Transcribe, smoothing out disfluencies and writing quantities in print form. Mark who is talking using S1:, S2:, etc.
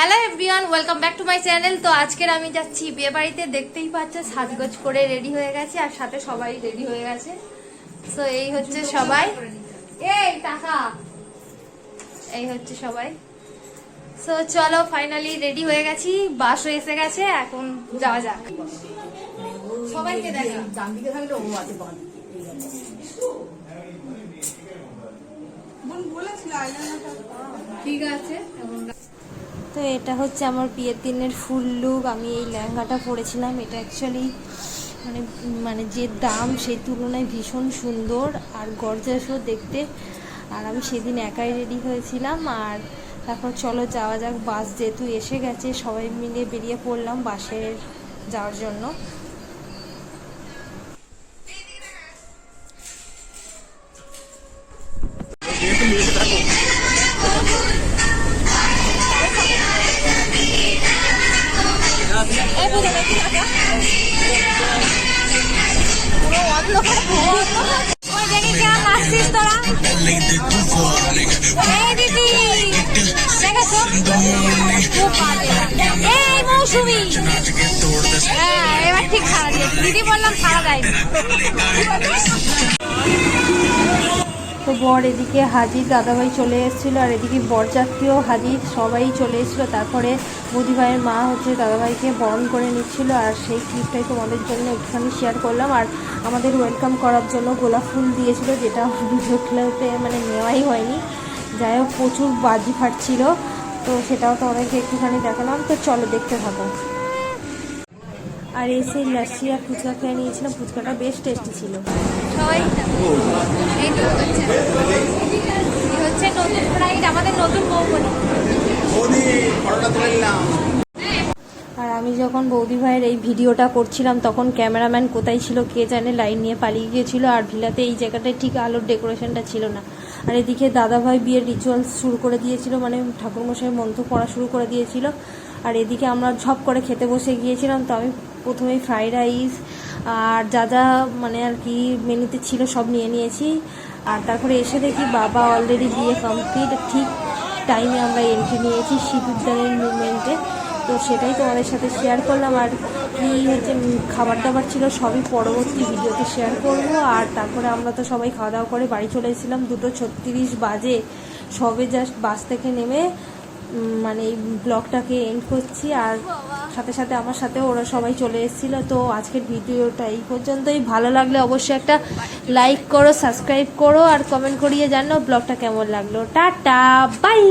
S1: Hello everyone, welcome back to my channel. তো আজকের আমি যাচ্ছি বিয়ে বাড়িতে। দেখতেই পাচ্ছ সাজগোজ করে রেডি হয়ে গেছে আর সাথে সবাই রেডি হয়ে গেছে। তো এই হচ্ছে সবাই, এই টাকা, এই হচ্ছে সবাই। তো চলো ফাইনালি রেডি হয়ে গেছি, বাসও এসে গেছে, এখন যাওয়া যাক। সবাইকে দেখা ঠিক আছে। তো এটা হচ্ছে আমার বিয়ের দিনের ফুল লুক। আমি এই লেহেঙ্গাটা পরেছিলাম, এটা অ্যাকচুয়ালি মানে যে দাম সেই তুলনায় ভীষণ সুন্দর আর গর্জাসও দেখতে। আর আমি সেদিন একাই রেডি হয়েছিলাম। আর তারপর চলো যাওয়া যাক, বাস যেহেতু এসে গেছে সবাই মিলে বেরিয়ে পড়লাম বাসে যাওয়ার জন্য। এবার ঠিক সারা দিদি বললাম সারা দেয়। তো বর এদিকে হাজির, দাদাভাই চলে এসেছিলো, আর এদিকে বরযাত্রীও হাজির, সবাই চলে এসেছিলো। তারপরে মোদি ভাইয়ের মা হচ্ছে দাদাভাইকে বরণ করে নিচ্ছিল, আর সেই ক্লিপটাই তোমাদের জন্য একটুখানি শেয়ার করলাম। আর আমাদের ওয়েলকাম করার জন্য গোলাপ ফুল দিয়েছিল, যেটা ভিডিও ক্লিপে মানে নেওয়াই হয়নি। যাই হোক প্রচুর বাজি ফাটছিল, তো সেটাও তোমাদেরকে একটুখানি দেখালাম। তো চলো দেখতে থাকো। আর এসে লাসি আর ফুচকা খেয়ে নিয়েছিলাম, ফুচকাটা বেশ টেস্টি ছিল। সবাই হচ্ছে নতুন ব্রাইড, আমাদের নতুন বৌমনি। আর আমি যখন বৌদি ভাইয়ের এই ভিডিওটা করছিলাম তখন ক্যামেরাম্যান কোথায় ছিল কে জানে, লাইন নিয়ে পালিয়ে গিয়েছিল। আর ভিলাতে এই জায়গাটায় ঠিক আলোর ডেকোরেশনটা ছিল না। আর এদিকে দাদাভাই বিয়ের রিচুয়ালস শুরু করে দিয়েছিল, মানে ঠাকুরমশাই মন্ত্র পড়া শুরু করে দিয়েছিল। আর এদিকে আমরা ঝপ করে খেতে বসে গিয়েছিলাম। তো আমি প্রথমেই ফ্রাইড রাইস আর যা যা মানে আর কি মেনুতে ছিল সব নিয়ে নিয়েছি। আর তারপরে এসে দেখি বাবা অলরেডি বিয়ে কমপ্লিট, ঠিক টাইমে আমরা এন্ট্রি নিয়েছি সিঁদুরদানের মুভমেন্টে। তো সেটাই তোমাদের সাথে শেয়ার করলাম। আর কি হচ্ছে খাবার দাবার ছিল সবই পরবর্তী ভিডিওতে শেয়ার করব। আর তারপরে আমরা তো সবাই খাওয়া দাওয়া করে বাড়ি চলে এসেছিলাম, 2:36 বাজে সবে জাস্ট বাস থেকে নেমে মানে এই ব্লগটাকে এন্ড করছি। আর সাথে সাথে আমার সাথেও ওরা সবাই চলে এসেছিলো। তো আজকের ভিডিওটা এই পর্যন্তই। ভালো লাগলে অবশ্যই একটা লাইক করো, সাবস্ক্রাইব করো আর কমেন্ট করিয়ে জানো ব্লগটা কেমন লাগলো। Tata, by.